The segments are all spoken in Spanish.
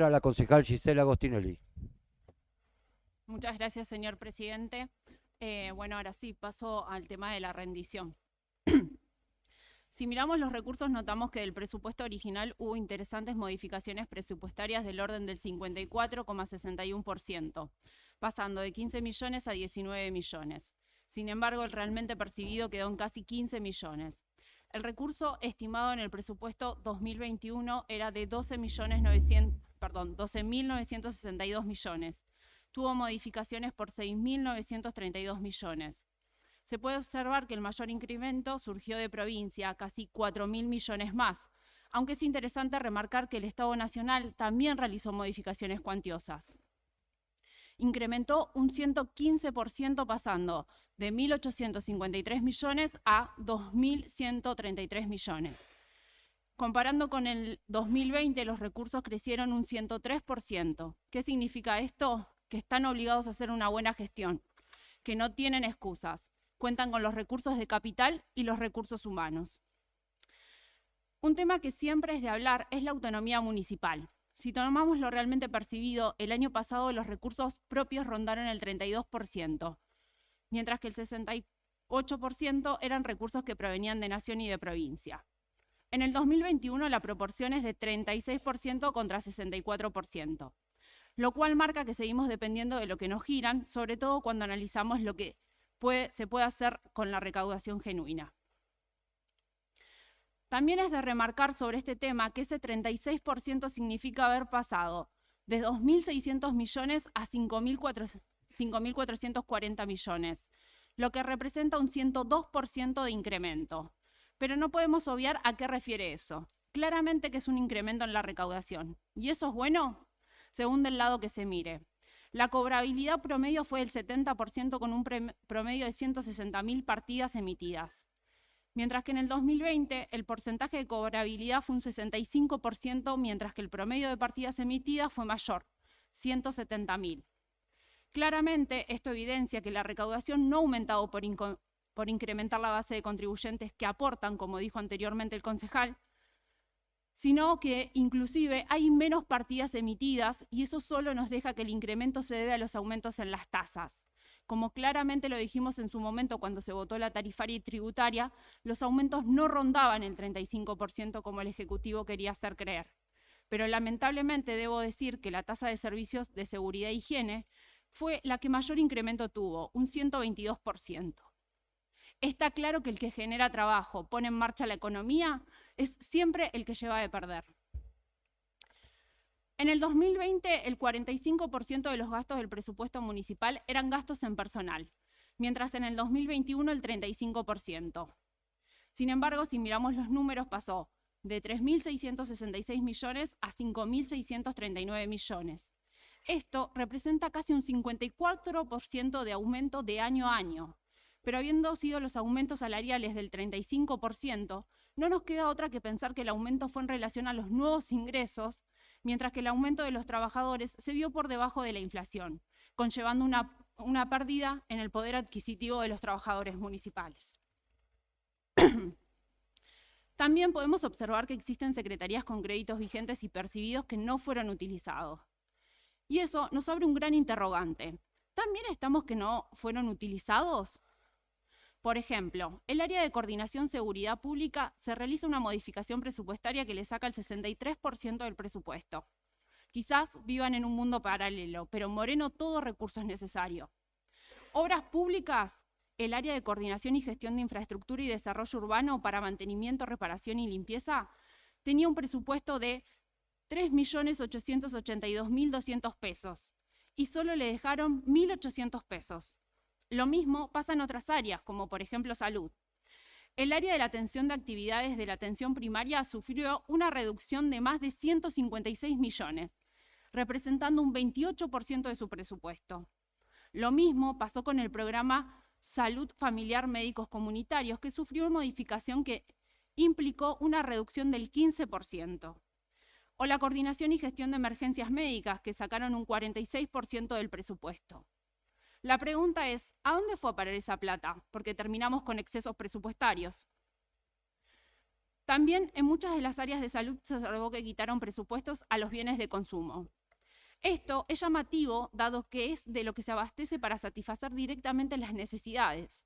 palabra a la concejal Gisela Agostinelli. Muchas gracias, señor presidente. Bueno, ahora sí, paso al tema de la rendición. Si miramos los recursos, notamos que del presupuesto original hubo interesantes modificaciones presupuestarias del orden del 54,61%, pasando de 15 millones a 19 millones. Sin embargo, el realmente percibido quedó en casi 15 millones. El recurso estimado en el presupuesto 2021 era de 12.962 millones. Tuvo modificaciones por 6.932 millones. Se puede observar que el mayor incremento surgió de provincia, casi 4.000 millones más, aunque es interesante remarcar que el Estado Nacional también realizó modificaciones cuantiosas. Incrementó un 115% pasando de 1.853 millones a 2.133 millones. Comparando con el 2020, los recursos crecieron un 103%. ¿Qué significa esto? Que están obligados a hacer una buena gestión, que no tienen excusas. Cuentan con los recursos de capital y los recursos humanos. Un tema que siempre es de hablar es la autonomía municipal. Si tomamos lo realmente percibido, el año pasado los recursos propios rondaron el 32%, mientras que el 68% eran recursos que provenían de nación y de provincia. En el 2021 la proporción es de 36% contra 64%, lo cual marca que seguimos dependiendo de lo que nos giran, sobre todo cuando analizamos lo que se puede hacer con la recaudación genuina. También es de remarcar sobre este tema que ese 36% significa haber pasado de 2.600 millones a 5.440 millones, lo que representa un 102% de incremento. Pero no podemos obviar a qué refiere eso. Claramente que es un incremento en la recaudación. ¿Y eso es bueno? Según del lado que se mire. La cobrabilidad promedio fue del 70% con un promedio de 160.000 partidas emitidas. Mientras que en el 2020 el porcentaje de cobrabilidad fue un 65%, mientras que el promedio de partidas emitidas fue mayor, 170.000. Claramente esto evidencia que la recaudación no ha aumentado por incrementar la base de contribuyentes que aportan, como dijo anteriormente el concejal, sino que inclusive hay menos partidas emitidas y eso solo nos deja que el incremento se debe a los aumentos en las tasas. Como claramente lo dijimos en su momento cuando se votó la tarifaria y tributaria, los aumentos no rondaban el 35% como el Ejecutivo quería hacer creer. Pero lamentablemente debo decir que la tasa de servicios de seguridad e higiene fue la que mayor incremento tuvo, un 122%. Está claro que el que genera trabajo, pone en marcha la economía, es siempre el que lleva de perder. En el 2020, el 45% de los gastos del presupuesto municipal eran gastos en personal, mientras en el 2021 el 35%. Sin embargo, si miramos los números, pasó de 3.666 millones a 5.639 millones. Esto representa casi un 54% de aumento de año a año. Pero habiendo sido los aumentos salariales del 35%, no nos queda otra que pensar que el aumento fue en relación a los nuevos ingresos, mientras que el aumento de los trabajadores se vio por debajo de la inflación, conllevando una pérdida en el poder adquisitivo de los trabajadores municipales. También podemos observar que existen secretarías con créditos vigentes y percibidos que no fueron utilizados. Y eso nos abre un gran interrogante. ¿También estamos que no fueron utilizados? Por ejemplo, el área de coordinación seguridad pública se realiza una modificación presupuestaria que le saca el 63% del presupuesto. Quizás vivan en un mundo paralelo, pero en Moreno todo recurso es necesario. Obras públicas, el área de coordinación y gestión de infraestructura y desarrollo urbano para mantenimiento, reparación y limpieza, tenía un presupuesto de 3.882.200 pesos y solo le dejaron 1.800 pesos. Lo mismo pasa en otras áreas, como por ejemplo salud. El área de la atención de actividades de la atención primaria sufrió una reducción de más de 156 millones, representando un 28% de su presupuesto. Lo mismo pasó con el programa Salud Familiar Médicos Comunitarios, que sufrió una modificación que implicó una reducción del 15%. O la coordinación y gestión de emergencias médicas, que sacaron un 46% del presupuesto. La pregunta es, ¿a dónde fue a parar esa plata? Porque terminamos con excesos presupuestarios. También en muchas de las áreas de salud se observó que quitaron presupuestos a los bienes de consumo. Esto es llamativo, dado que es de lo que se abastece para satisfacer directamente las necesidades.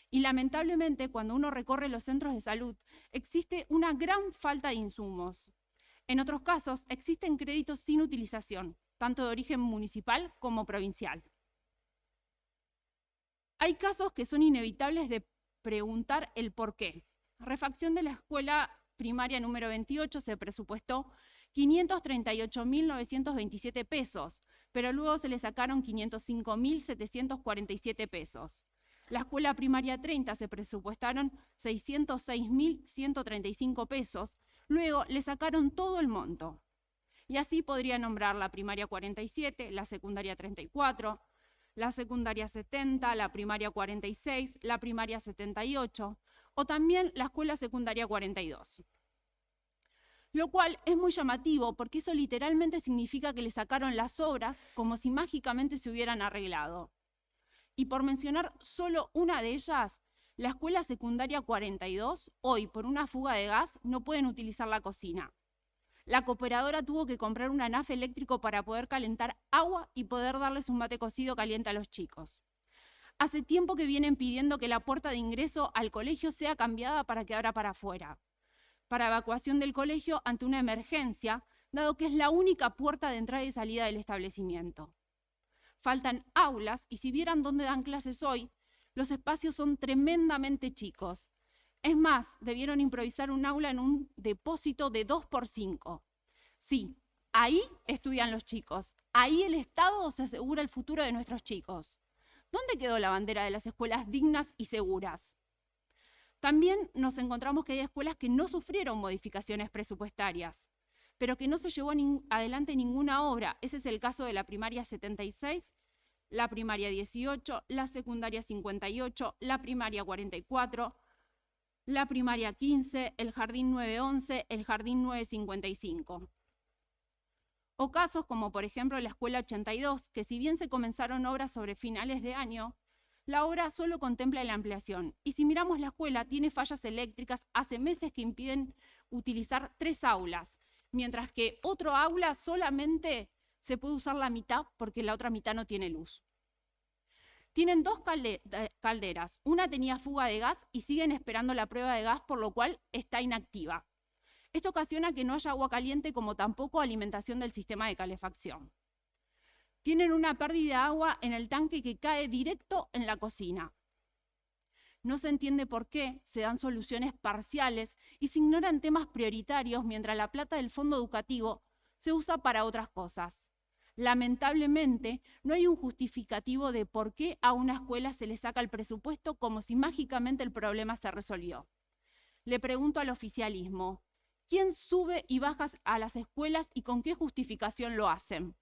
Y lamentablemente, cuando uno recorre los centros de salud, existe una gran falta de insumos. En otros casos, existen créditos sin utilización, tanto de origen municipal como provincial. Hay casos que son inevitables de preguntar el por qué. Refacción de la escuela primaria número 28 se presupuestó 538.927 pesos, pero luego se le sacaron 505.747 pesos. La escuela primaria 30 se presupuestaron 606.135 pesos, luego le sacaron todo el monto. Y así podría nombrar la primaria 47, la secundaria 34, la secundaria 70, la primaria 46, la primaria 78, o también la escuela secundaria 42. Lo cual es muy llamativo porque eso literalmente significa que le sacaron las obras como si mágicamente se hubieran arreglado. Y por mencionar solo una de ellas, la escuela secundaria 42, hoy por una fuga de gas no pueden utilizar la cocina. La cooperadora tuvo que comprar un anafe eléctrico para poder calentar agua y poder darles un mate cocido caliente a los chicos. Hace tiempo que vienen pidiendo que la puerta de ingreso al colegio sea cambiada para que abra para afuera, para evacuación del colegio ante una emergencia, dado que es la única puerta de entrada y salida del establecimiento. Faltan aulas y si vieran dónde dan clases hoy, los espacios son tremendamente chicos. Es más, debieron improvisar un aula en un depósito de 2x5. Sí, ahí estudian los chicos. Ahí el Estado se asegura el futuro de nuestros chicos. ¿Dónde quedó la bandera de las escuelas dignas y seguras? También nos encontramos que hay escuelas que no sufrieron modificaciones presupuestarias, pero que no se llevó adelante ninguna obra. Ese es el caso de la primaria 76, la primaria 18, la secundaria 58, la primaria 44, la primaria 15, el jardín 911, el jardín 955. O casos como por ejemplo la escuela 82, que si bien se comenzaron obras sobre finales de año, la obra solo contempla la ampliación. Y si miramos la escuela, tiene fallas eléctricas hace meses que impiden utilizar 3 aulas, mientras que otro aula solamente se puede usar la mitad porque la otra mitad no tiene luz. Tienen 2 calderas, una tenía fuga de gas y siguen esperando la prueba de gas, por lo cual está inactiva. Esto ocasiona que no haya agua caliente como tampoco alimentación del sistema de calefacción. Tienen una pérdida de agua en el tanque que cae directo en la cocina. No se entiende por qué se dan soluciones parciales y se ignoran temas prioritarios mientras la plata del fondo educativo se usa para otras cosas. Lamentablemente, no hay un justificativo de por qué a una escuela se le saca el presupuesto como si mágicamente el problema se resolvió. Le pregunto al oficialismo, ¿quién sube y baja a las escuelas y con qué justificación lo hacen?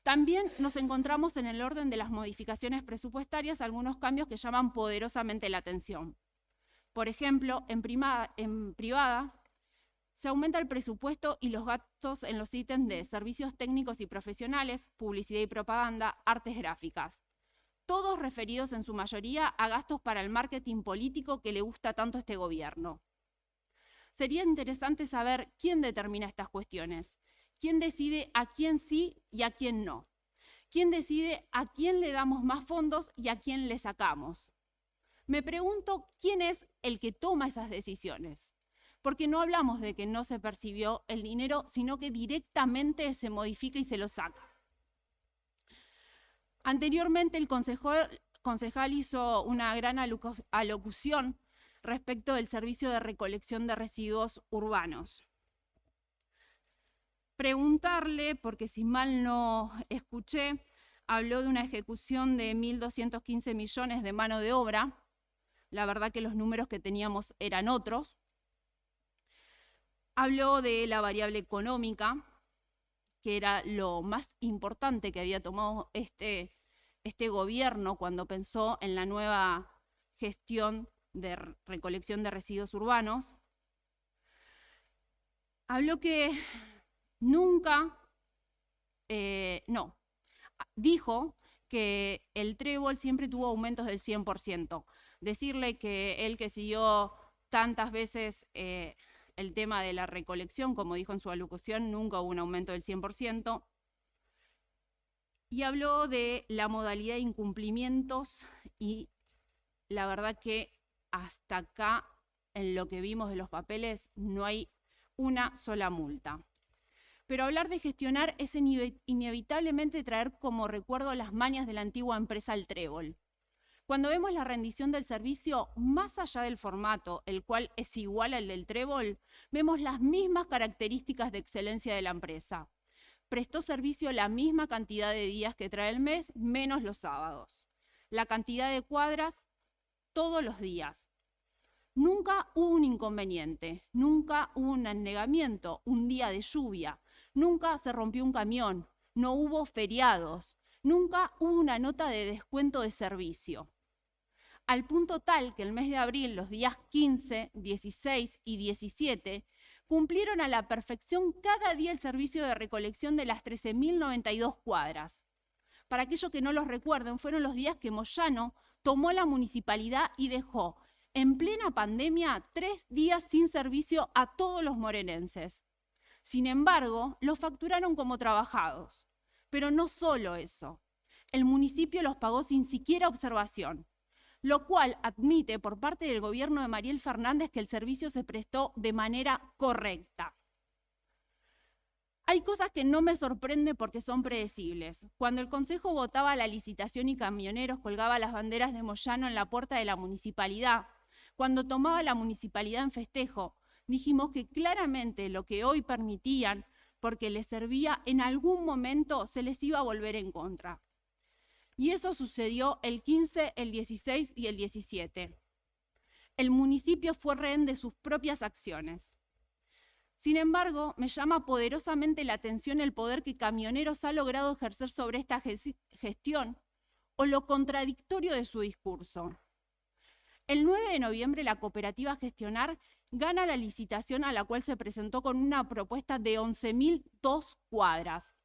También nos encontramos en el orden de las modificaciones presupuestarias algunos cambios que llaman poderosamente la atención. Por ejemplo, en privada se aumenta el presupuesto y los gastos en los ítems de servicios técnicos y profesionales, publicidad y propaganda, artes gráficas. Todos referidos en su mayoría a gastos para el marketing político que le gusta tanto a este gobierno. Sería interesante saber quién determina estas cuestiones. ¿Quién decide a quién sí y a quién no? ¿Quién decide a quién le damos más fondos y a quién le sacamos? Me pregunto quién es el que toma esas decisiones. Porque no hablamos de que no se percibió el dinero, sino que directamente se modifica y se lo saca. Anteriormente el concejal hizo una gran alocución respecto del servicio de recolección de residuos urbanos. Preguntarle, porque si mal no escuché, habló de una ejecución de 1.215 millones de mano de obra. La verdad que los números que teníamos eran otros. Habló de la variable económica, que era lo más importante que había tomado este gobierno cuando pensó en la nueva gestión de recolección de residuos urbanos. Habló que dijo que el trébol siempre tuvo aumentos del 100%. Decirle que él que siguió tantas veces el tema de la recolección, como dijo en su alocución, nunca hubo un aumento del 100%. Y habló de la modalidad de incumplimientos y la verdad que hasta acá, en lo que vimos de los papeles, no hay una sola multa. Pero hablar de gestionar es inevitablemente traer como recuerdo las mañas de la antigua empresa El Trébol. Cuando vemos la rendición del servicio, más allá del formato, el cual es igual al del Trébol, vemos las mismas características de excelencia de la empresa. Prestó servicio la misma cantidad de días que trae el mes, menos los sábados. La cantidad de cuadras, todos los días. Nunca hubo un inconveniente, nunca hubo un anegamiento, un día de lluvia, nunca se rompió un camión, no hubo feriados, nunca hubo una nota de descuento de servicio. Al punto tal que el mes de abril, los días 15, 16 y 17, cumplieron a la perfección cada día el servicio de recolección de las 13.092 cuadras. Para aquellos que no los recuerden, fueron los días que Moyano tomó la municipalidad y dejó en plena pandemia 3 días sin servicio a todos los morenenses. Sin embargo, los facturaron como trabajados. Pero no solo eso. El municipio los pagó sin siquiera observación, lo cual admite por parte del gobierno de Mariel Fernández que el servicio se prestó de manera correcta. Hay cosas que no me sorprenden porque son predecibles. Cuando el Consejo votaba la licitación y Camioneros colgaba las banderas de Moyano en la puerta de la municipalidad, cuando tomaba la municipalidad en festejo, dijimos que claramente lo que hoy permitían, porque les servía, en algún momento se les iba a volver en contra. Y eso sucedió el 15, el 16 y el 17. El municipio fue rehén de sus propias acciones. Sin embargo, me llama poderosamente la atención el poder que Camioneros ha logrado ejercer sobre esta gestión o lo contradictorio de su discurso. El 9 de noviembre la cooperativa Gestionar gana la licitación a la cual se presentó con una propuesta de 11.002 cuadras.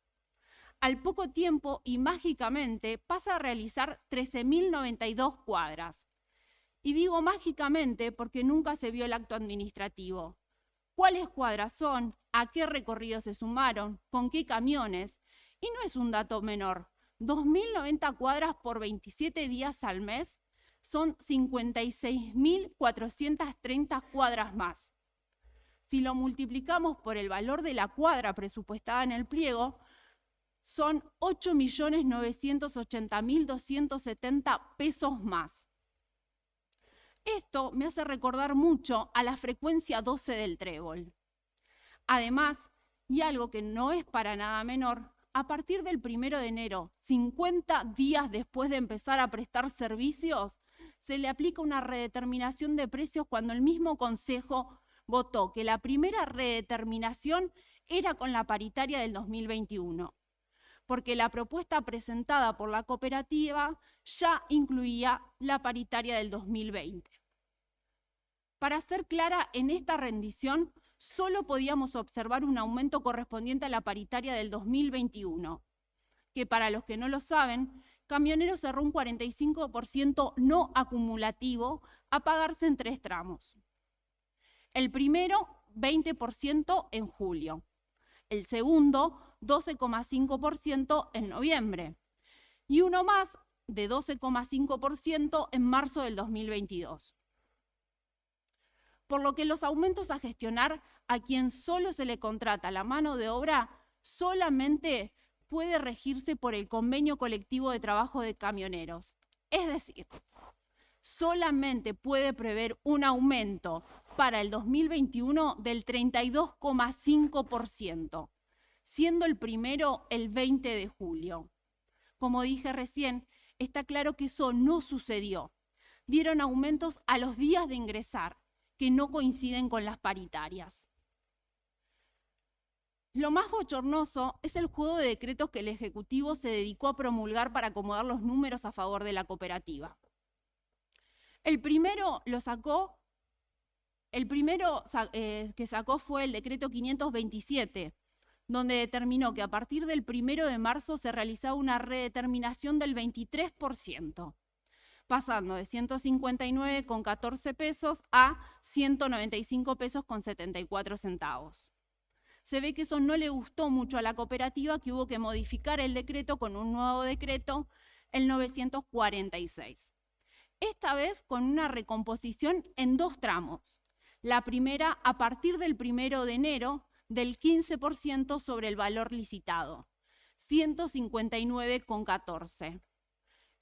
Al poco tiempo y mágicamente pasa a realizar 13.092 cuadras. Y digo mágicamente porque nunca se vio el acto administrativo. ¿Cuáles cuadras son? ¿A qué recorridos se sumaron? ¿Con qué camiones? Y no es un dato menor. 2.090 cuadras por 27 días al mes son 56.430 cuadras más. Si lo multiplicamos por el valor de la cuadra presupuestada en el pliego, son 8.980.270 pesos más. Esto me hace recordar mucho a la frecuencia 12 del Trébol. Además, y algo que no es para nada menor, a partir del 1 de enero, 50 días después de empezar a prestar servicios, se le aplica una redeterminación de precios cuando el mismo Consejo votó que la primera redeterminación era con la paritaria del 2021, porque la propuesta presentada por la cooperativa ya incluía la paritaria del 2020. Para ser clara, en esta rendición solo podíamos observar un aumento correspondiente a la paritaria del 2021, que para los que no lo saben, Camioneros cerró un 45% no acumulativo a pagarse en 3 tramos. El primero, 20% en julio. El segundo, 12,5% en noviembre. Y uno más, de 12,5% en marzo del 2022. Por lo que los aumentos a gestionar a quien solo se le contrata la mano de obra solamente puede regirse por el convenio colectivo de trabajo de camioneros. Es decir, solamente puede prever un aumento para el 2021 del 32,5%, siendo el primero el 20 de julio. Como dije recién, está claro que eso no sucedió. Dieron aumentos a los días de ingresar, que no coinciden con las paritarias. Lo más bochornoso es el juego de decretos que el Ejecutivo se dedicó a promulgar para acomodar los números a favor de la cooperativa. El primero que sacó fue el decreto 527, donde determinó que a partir del 1 de marzo se realizaba una redeterminación del 23%, pasando de 159,14 pesos a 195 pesos con 74 centavos. se ve que eso no le gustó mucho a la cooperativa, que hubo que modificar el decreto con un nuevo decreto, el 946. Esta vez con una recomposición en 2 tramos. La primera a partir del 1 de enero del 15% sobre el valor licitado, 159,14,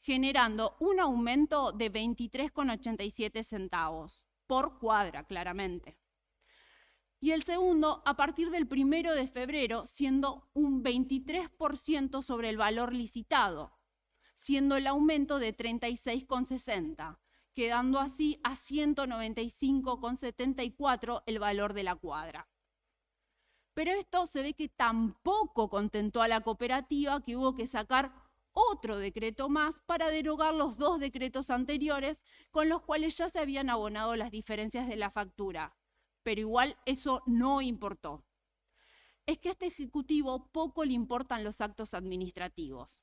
generando un aumento de 23,87 centavos por cuadra, claramente. Y el segundo a partir del 1 de febrero, siendo un 23% sobre el valor licitado, siendo el aumento de 36,60, quedando así a 195,74 el valor de la cuadra. Pero esto se ve que tampoco contentó a la cooperativa, que hubo que sacar otro decreto más para derogar los 2 decretos anteriores con los cuales ya se habían abonado las diferencias de la factura. Pero igual eso no importó. Es que a este Ejecutivo poco le importan los actos administrativos.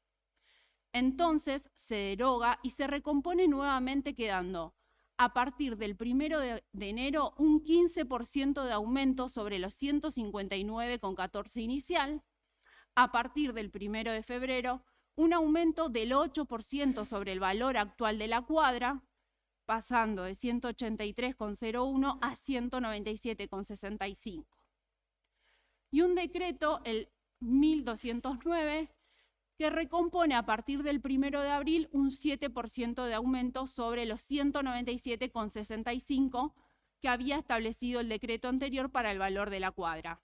Entonces se deroga y se recompone nuevamente, quedando a partir del 1 de enero un 15% de aumento sobre los 159,14 inicial, a partir del 1 de febrero un aumento del 8% sobre el valor actual de la cuadra, pasando de 183,01 a 197,65. Y un decreto, el 1209, que recompone a partir del 1 de abril un 7% de aumento sobre los 197,65 que había establecido el decreto anterior para el valor de la cuadra,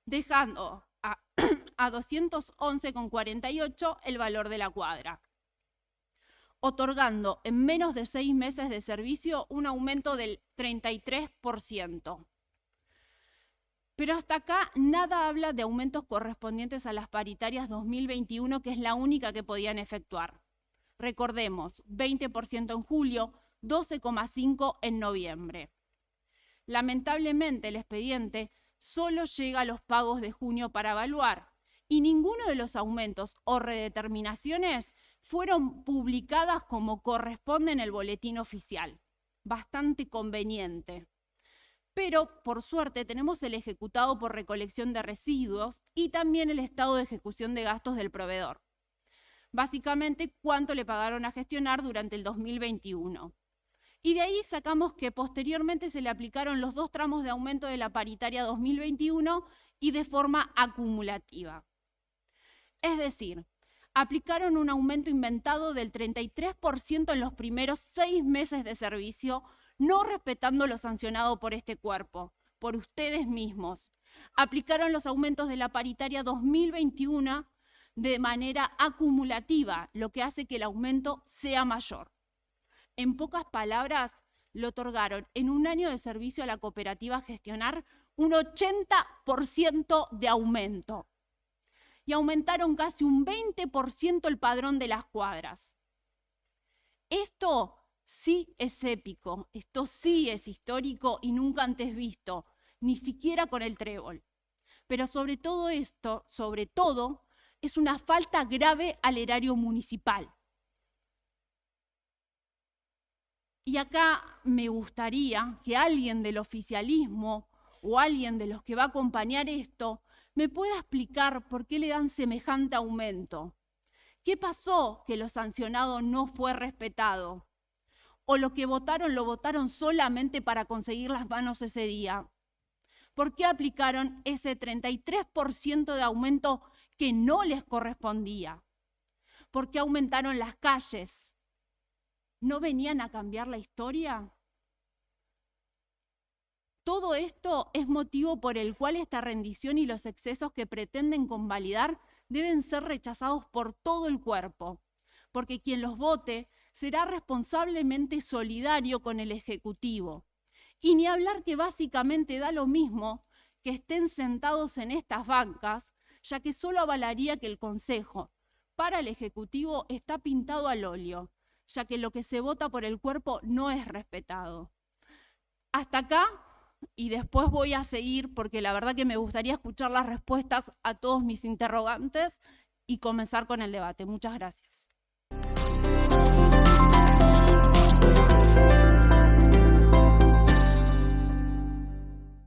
dejando a 211,48 el valor de la cuadra, otorgando en menos de 6 meses de servicio un aumento del 33%. Pero hasta acá nada habla de aumentos correspondientes a las paritarias 2021, que es la única que podían efectuar. Recordemos, 20% en julio, 12,5% en noviembre. Lamentablemente el expediente solo llega a los pagos de junio para evaluar y ninguno de los aumentos o redeterminaciones fueron publicadas como corresponde en el boletín oficial. Bastante conveniente. Pero, por suerte, tenemos el ejecutado por recolección de residuos y también el estado de ejecución de gastos del proveedor. Básicamente, cuánto le pagaron a gestionar durante el 2021. Y de ahí sacamos que posteriormente se le aplicaron los 2 tramos de aumento de la paritaria 2021 y de forma acumulativa. Es decir, aplicaron un aumento inventado del 33% en los primeros 6 meses de servicio, no respetando lo sancionado por este cuerpo, por ustedes mismos. Aplicaron los aumentos de la paritaria 2021 de manera acumulativa, lo que hace que el aumento sea mayor. En pocas palabras, le otorgaron en un año de servicio a la cooperativa a gestionar un 80% de aumento. Y aumentaron casi un 20% el padrón de las cuadras. Esto sí es épico, esto sí es histórico y nunca antes visto, ni siquiera con el trébol. Pero sobre todo esto, es una falta grave al erario municipal. Y acá me gustaría que alguien del oficialismo o alguien de los que va a acompañar esto me pueda explicar por qué le dan semejante aumento. ¿Qué pasó que lo sancionado no fue respetado? ¿O lo que votaron lo votaron solamente para conseguir las manos ese día? ¿Por qué aplicaron ese 33% de aumento que no les correspondía? ¿Por qué aumentaron las calles? ¿No venían a cambiar la historia? Todo esto es motivo por el cual esta rendición y los excesos que pretenden convalidar deben ser rechazados por todo el cuerpo, porque quien los vote será responsablemente solidario con el Ejecutivo. Y ni hablar que básicamente da lo mismo que estén sentados en estas bancas, ya que solo avalaría que el Consejo para el Ejecutivo está pintado al óleo, ya que lo que se vota por el cuerpo no es respetado. Hasta acá, y después voy a seguir porque la verdad que me gustaría escuchar las respuestas a todos mis interrogantes y comenzar con el debate. Muchas gracias.